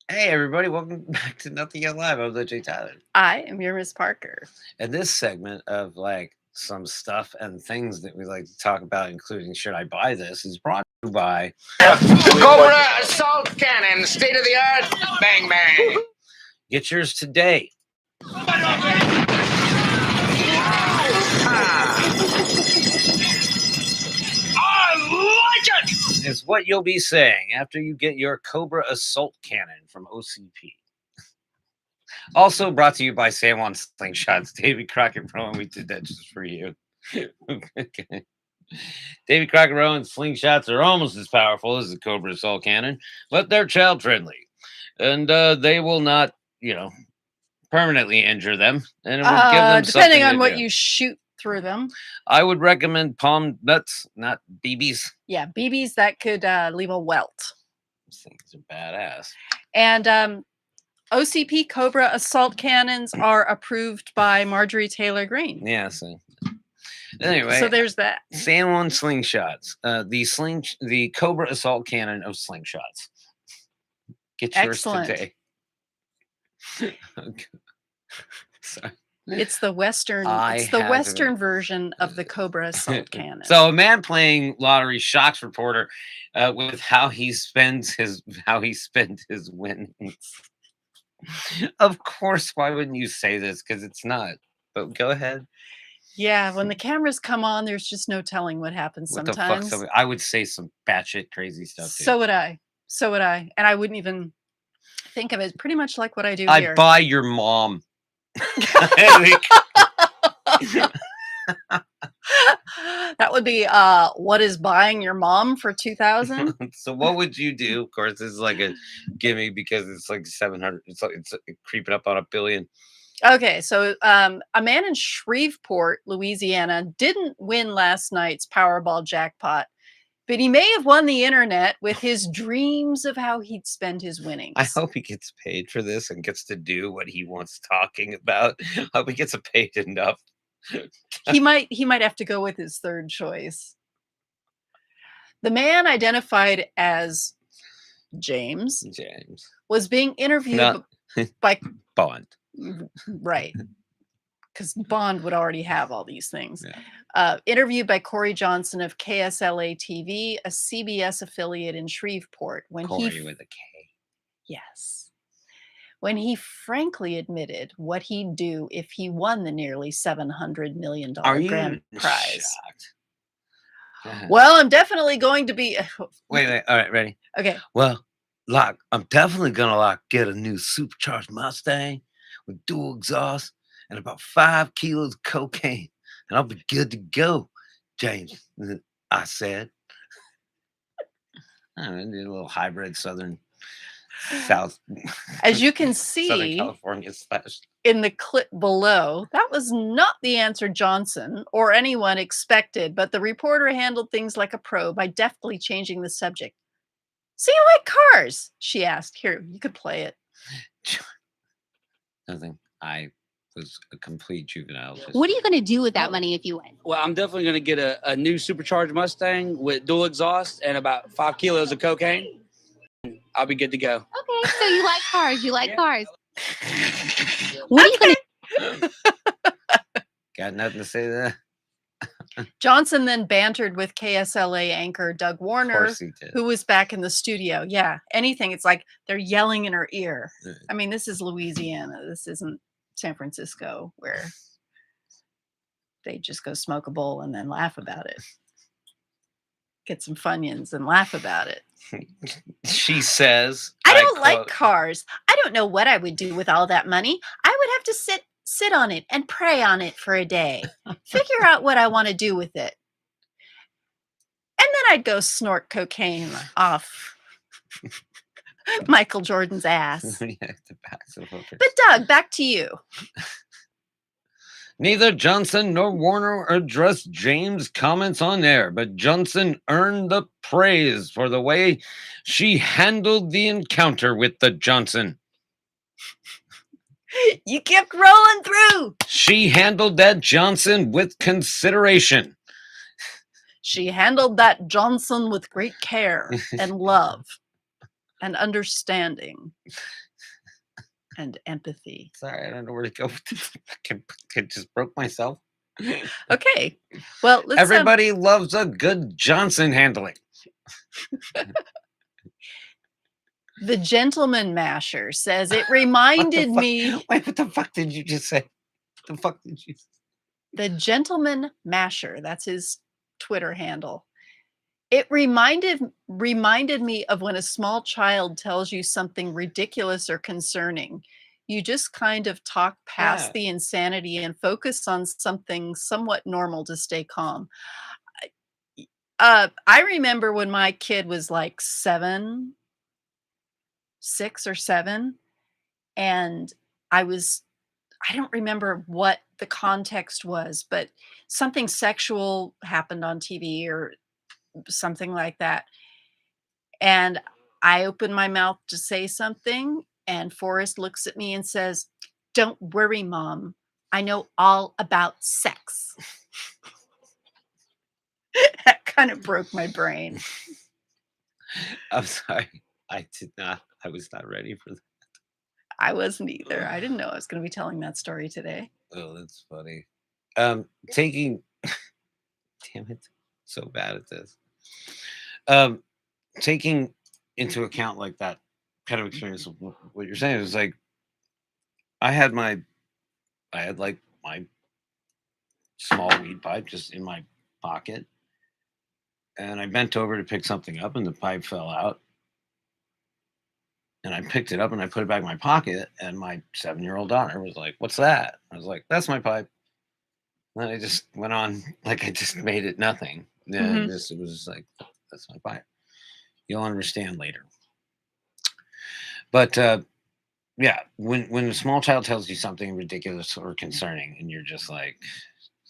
Hey, everybody, welcome back to Nothing Yet Live. I'm J. Tyler. I am your Miss Parker. And this segment of some stuff and things that we like to talk about, including Should I Buy This, is brought to you by Cobra Assault Cannon, state of the art, bang bang. Get yours today. I like it! Is what you'll be saying after you get your Cobra Assault Cannon from OCP. Also brought to you by San Juan Slingshots. David Crockett Rowan, we did that just for you. Okay. David Crockett Rowan's slingshots are almost as powerful as the Cobra Assault Cannon, but they're child friendly. And they will not, permanently injure them. And it will give them depending on what do. you shoot through them. I would recommend palm nuts, not BBs. Yeah, BBs that could leave a welt. These things are badass. And OCP Cobra Assault Cannons are approved by Marjorie Taylor Greene. Yeah, so anyway, so there's that. San Juan Slingshots, the Cobra Assault Cannon of slingshots. Get yours today. Okay. Sorry. It's the Western version of the Cobra Assault Cannon. So a man playing lottery shocks reporter with how he spent his winnings. Of course, why wouldn't you say this? Because it's not. But go ahead. Yeah, when the cameras come on, there's just no telling what happens sometimes. The fuck? I would say some batshit crazy stuff. So would I. And I wouldn't even think of it. Pretty much like what I do here. I'd buy your mom. That would be what is buying your mom for 2,000? So what would you do? Of course, this is like a gimme because it's like 700. It's creeping up on $1 billion. Okay, so a man in Shreveport, Louisiana, didn't win last night's Powerball jackpot, but he may have won the internet with his dreams of how he'd spend his winnings. I hope he gets paid for this and gets to do what he wants talking about. I hope he gets paid enough. He might have to go with his third choice. The man identified as James was being interviewed by Bond. Right. Because Bond would already have all these things. Yeah. Interviewed by Corey Johnson of KSLA TV, a CBS affiliate in Shreveport. Corey with a K. Yes. When he frankly admitted what he'd do if he won the nearly $700 million grand prize. Well, I'm definitely going to be... Wait. All right, ready? Okay. Well, I'm definitely going to get a new supercharged Mustang with dual exhaust and about 5 kilos of cocaine, and I'll be good to go, James, I said. I don't know, did a little hybrid South. As you can see Southern California in the clip below, that was not the answer Johnson or anyone expected, but the reporter handled things like a pro by deftly changing the subject. So you like cars? She asked. Here, you could play it. Nothing. I was a complete juvenile. What are you going to do with that money if you win? Well, I'm definitely going to get a new supercharged Mustang with dual exhaust and about 5 kilos of cocaine. I'll be good to go. Okay, so you like cars. You like cars. What are you going to... Got nothing to say there. Johnson then bantered with KSLA anchor Doug Warner, who was back in the studio. Yeah, anything. It's like they're yelling in her ear. I mean, this is Louisiana. This isn't San Francisco where they just go smoke a bowl and then laugh about it. Get some Funyuns and laugh about it. She says, I don't like cars. I don't know what I would do with all that money. I would have to sit on it and pray on it for a day. Figure out what I want to do with it. And then I'd go snort cocaine off Michael Jordan's ass. But Doug, back to you. Neither Johnson nor Warner addressed James' comments on air, but Johnson earned the praise for the way she handled the encounter with the Johnson. You kept rolling through. She handled that Johnson with consideration. She handled that Johnson with great care and love. and understanding and empathy. Sorry, I don't know where to go with this. I just broke myself. Okay. Well, let's Everybody loves a good Johnson handling. The gentleman masher says it reminded me. Wait, what the fuck did you just say? What the fuck did you say? The gentleman masher, that's his Twitter handle. It reminded me of when a small child tells you something ridiculous or concerning. You just kind of talk past the insanity and focus on something somewhat normal to stay calm. I remember when my kid was like 6 or 7, and I don't remember what the context was, but something sexual happened on TV or something like that. And I opened my mouth to say something, and Forrest looks at me and says, "Don't worry, Mom. I know all about sex." That kind of broke my brain. I'm sorry. I was not ready for that. I wasn't either. I didn't know I was going to be telling that story today. Oh, that's funny. Damn it, so bad at this. Taking into account like that kind of experience of what you're saying is like, I had like my small weed pipe just in my pocket, and I bent over to pick something up, and the pipe fell out. And I picked it up and I put it back in my pocket, and my 7-year-old daughter was like, "What's that?" I was like, "That's my pipe." And then I just went on like I just made it nothing. And it was just like, "That's my pipe." You'll understand later. But yeah, when a small child tells you something ridiculous or concerning, and you're just like,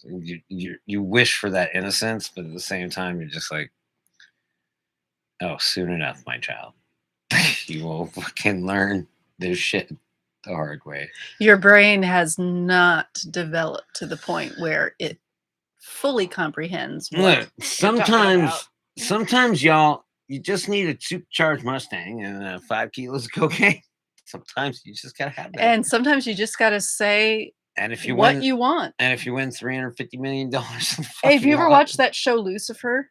you wish for that innocence, but at the same time, you're just like, "Oh, soon enough, my child, you will fucking learn this shit the hard way." Your brain has not developed to the point where it fully comprehends what Look, you're talking about. sometimes y'all, you just need a supercharged Mustang and 5 kilos of cocaine. Sometimes you just gotta have that. And sometimes you just got to say And if you what win, you want. and if you win $350 million, Hey, have you ever watched that show Lucifer?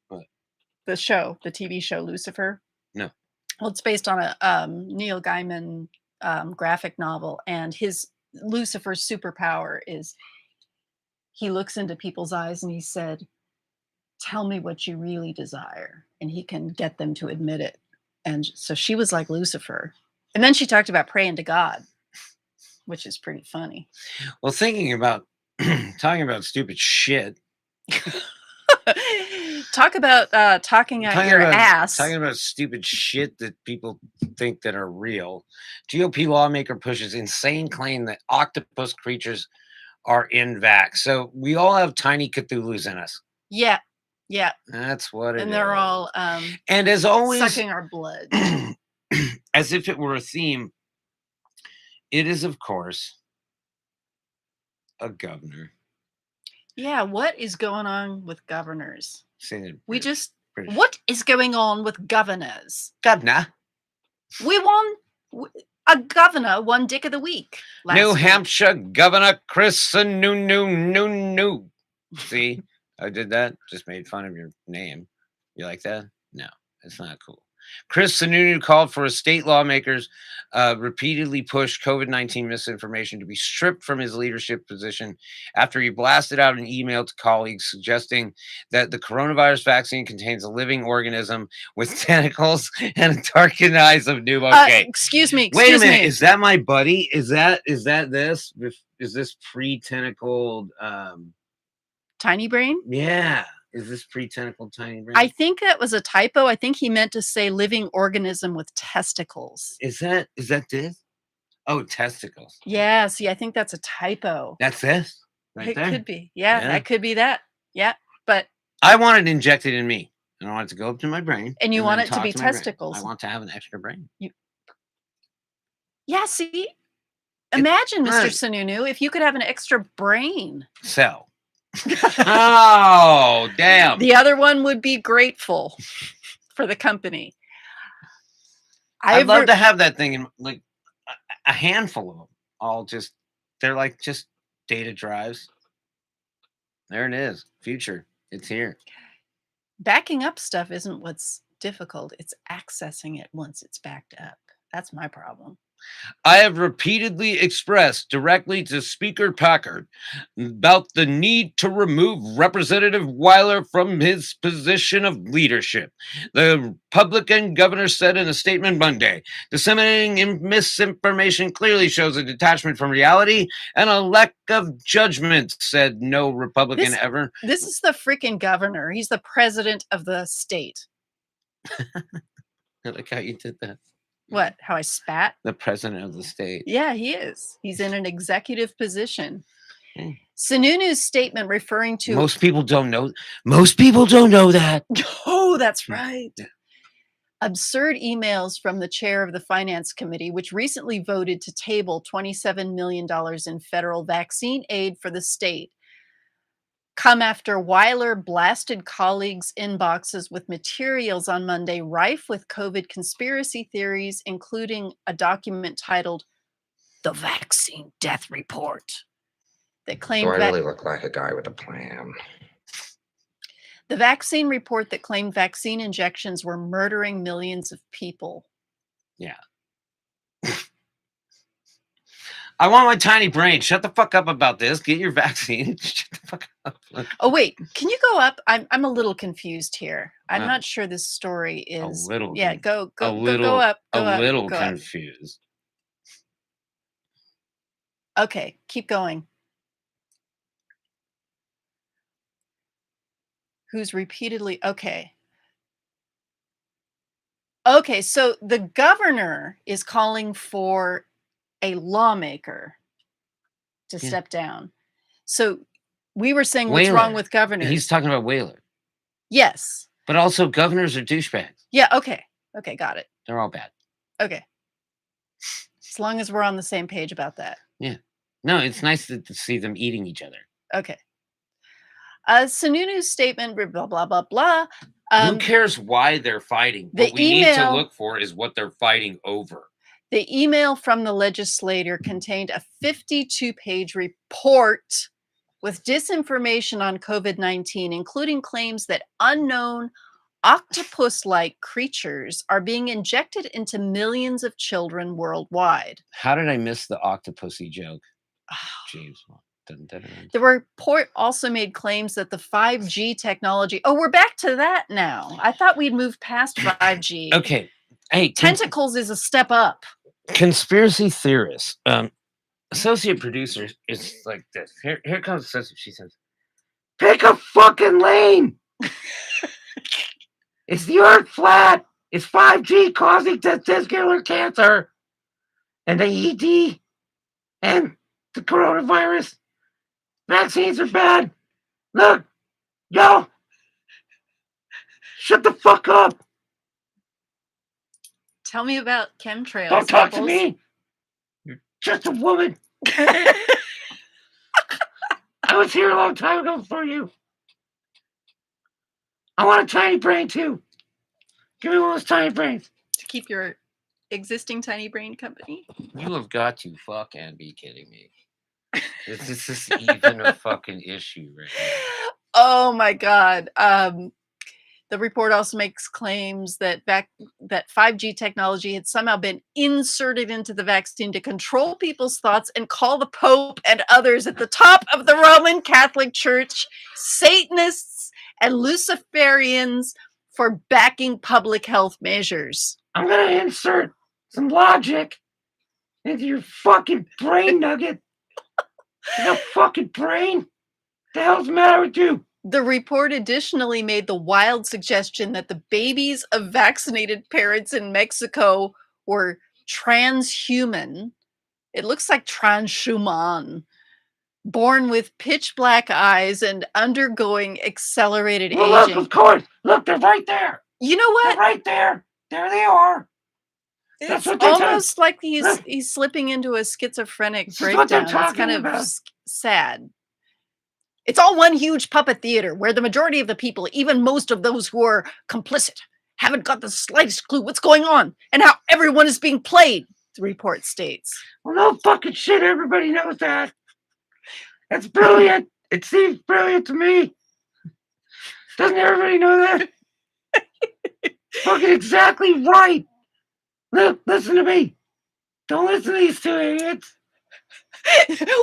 What? The show, the TV show Lucifer? No. Well, it's based on a Neil Gaiman graphic novel, and his Lucifer's superpower is he looks into people's eyes and he said, "Tell me what you really desire," and he can get them to admit it. And so she was like Lucifer, and then she talked about praying to God, which is pretty funny. Well, thinking about talking about stupid shit. Talk about talking out your ass. Talking about stupid shit that people think that are real. GOP lawmaker pushes insane claim that octopus creatures are in vax. So we all have tiny Cthulhu's in us. Yeah. Yeah. That's what it is. And they're all and as always, sucking our blood. As if it were a theme, it is, of course, a governor. Yeah, what is going on with governors? British. What is going on with governors? Governor. We won, a governor won Dick of the Week last New week. Hampshire Governor Chris Sununu. See, I did that. Just made fun of your name. You like that? No, it's not cool. Chris Sununu called for state lawmakers repeatedly pushed COVID-19 misinformation to be stripped from his leadership position after he blasted out an email to colleagues suggesting that the coronavirus vaccine contains a living organism with tentacles and darkened eyes of new. Okay, excuse me. Wait a minute. Is that my buddy? Is this pre-tentacled? Tiny brain? Yeah. Is this pre-tentacled tiny brain? I think that was a typo. I think he meant to say living organism with testicles. Is that this? Oh, testicles. Yeah, see, I think that's a typo. That's this? Right there? It could be. Yeah, that could be that. Yeah, but I want it injected in me. And I want it to go up to my brain. And you want it to be testicles. I want to have an extra brain. Yeah, see? Imagine, Mr. Sununu, if you could have an extra brain. Cell. Oh, damn. The other one would be grateful for the company. I'd love to have that thing in like a handful of them. All just they're like just data drives. There it is. Future. It's here. Backing up stuff isn't what's difficult. It's accessing it once it's backed up. That's my problem. I have repeatedly expressed directly to Speaker Packard about the need to remove Representative Weiler from his position of leadership. The Republican governor said in a statement Monday, disseminating misinformation clearly shows a detachment from reality and a lack of judgment, said no Republican ever. This is the freaking governor. He's the president of the state. I like how you did that. What? How I spat? The president of the state. Yeah, he is. He's in an executive position. Sununu's statement referring to most people don't know. Most people don't know that. Oh, that's right. Yeah. Absurd emails from the chair of the Finance Committee, which recently voted to table $27 million in federal vaccine aid for the state, come after Weiler blasted colleagues' inboxes with materials on Monday rife with COVID conspiracy theories, including a document titled "The Vaccine Death Report" that claimed I really look like a guy with a plan. The vaccine report that claimed vaccine injections were murdering millions of people. Yeah. I want my tiny brain. Shut the fuck up about this. Get your vaccine. Shut the fuck up. Oh, wait. Can you go up? I'm a little confused here. I'm not sure this story is. A little. Yeah, go up. Go a little confused. Up. Okay, keep going. Who's repeatedly. Okay, so the governor is calling for a lawmaker to step down. So we were saying what's wrong with governors. He's talking about Weiler. Yes. But also governors are douchebags. Yeah, okay. Okay, got it. They're all bad. Okay. As long as we're on the same page about that. Yeah. No, it's nice to see them eating each other. Okay. Sununu's statement, blah, blah, blah, blah. Who cares why they're fighting? What we need to look for is what they're fighting over. The email from the legislator contained a 52-page report with disinformation on COVID-19, including claims that unknown octopus-like creatures are being injected into millions of children worldwide. How did I miss the octopusy joke? Jeez. The report also made claims that the 5G technology... Oh, we're back to that now. I thought we'd moved past 5G. Okay. Hey, tentacles is a step up. Conspiracy theorists. Associate producer is like this. Here comes associate. She says, pick a fucking lane. Is the earth flat? Is 5G causing testicular cancer? And the ED? And the coronavirus? Vaccines are bad. Look, yo, shut the fuck up. Tell me about chemtrails. Don't talk to me. You're just a woman. I was here a long time ago before you. I want a tiny brain too. Give me one of those tiny brains. To keep your existing tiny brain company? You have got to fucking be kidding me. This is even a fucking issue right now. Oh my God. The report also makes claims that 5G technology had somehow been inserted into the vaccine to control people's thoughts and call the Pope and others at the top of the Roman Catholic Church Satanists and Luciferians for backing public health measures. I'm going to insert some logic into your fucking brain nugget. Your fucking brain? The hell's the matter with you? The report additionally made the wild suggestion that the babies of vaccinated parents in Mexico were transhuman. It looks like transhuman, born with pitch black eyes and undergoing accelerated aging. Look, of course. Look, they're right there. You know what? They're right there. There they are. It's almost like he's slipping into a schizophrenic breakdown. It's kind of sad. It's all one huge puppet theater where the majority of the people, even most of those who are complicit, haven't got the slightest clue what's going on and how everyone is being played, the report states. Well, no fucking shit. Everybody knows that. That's brilliant. It seems brilliant to me. Doesn't everybody know that? Fucking exactly right. Look, listen to me. Don't listen to these two idiots.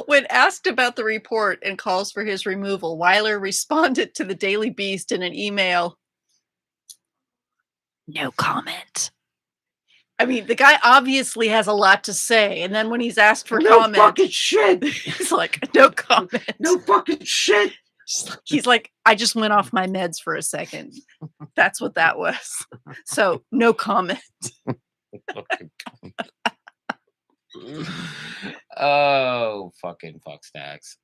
When asked about the report and calls for his removal, Weiler responded to the Daily Beast in an email. No comment. I mean, the guy obviously has a lot to say, and then when he's asked for comment, fucking shit. he's like, no comment. No fucking shit. He's like, I just went off my meds for a second. That's what that was. So, no comment. Oh, fucking fuck stacks.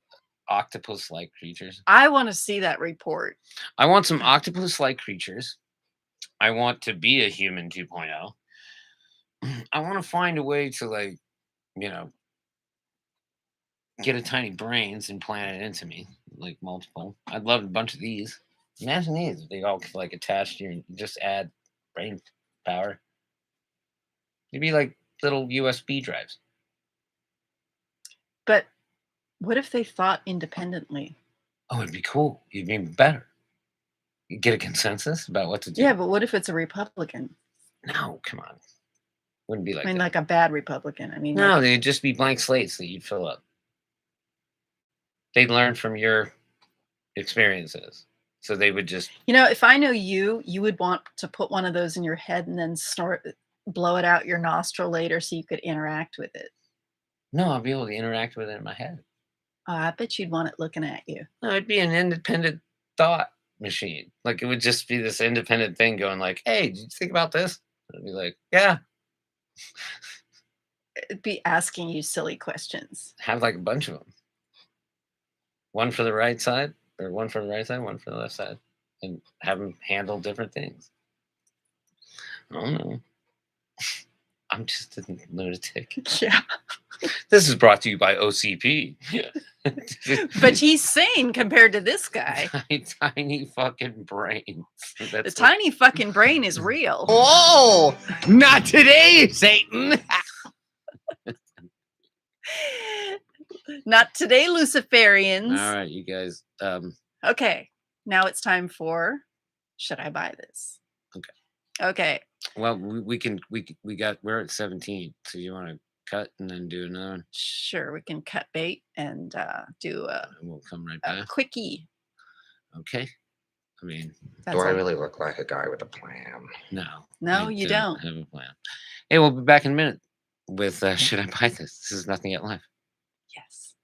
Octopus-like creatures. I want to see that report. I want some octopus-like creatures. I want to be a human 2.0. I want to find a way to, like, you know, get a tiny brains and plant it into me, like multiple. I'd love a bunch of these. Imagine these. They all like attached to you. You just add brain power. You'd be like little USB drives. But what if they thought independently? Oh, it'd be cool. You'd be better. You get a consensus about what to do. Yeah, but what if it's a Republican? No, come on. Wouldn't be like I mean, that. like a bad Republican. I mean, No, like, they'd just be blank slates that you'd fill up. They'd learn from your experiences. So they would just... you know, if I know you, you would want to put one of those in your head and then blow it out your nostril later so you could interact with it. No, I'll be able to interact with it in my head. Oh, I bet you'd want it looking at you. No, it'd be an independent thought machine. Like, it would just be this independent thing going like, hey, did you think about this? I'd be like, yeah. It'd be asking you silly questions. Have like a bunch of them. One for the right side, or one for the right side, one for the left side. And have them handle different things. I don't know. I'm just a lunatic. Yeah. This is brought to you by OCP. But he's sane compared to this guy. Tiny fucking brains. The tiny fucking brain is real. Oh, not today, Satan. Not today, Luciferians. All right, you guys. Okay, now it's time for Should I Buy This? Okay. Well, we're at 17. So you want to cut and then do another one? Sure, we can cut bait and do a We'll come right back. quickie. Okay. I mean, Do I really look like a guy with a plan? no. No, I you don't. have a plan. Hey, we'll be back in a minute with Should I Buy This? This is Nothing Yet Live. Yes.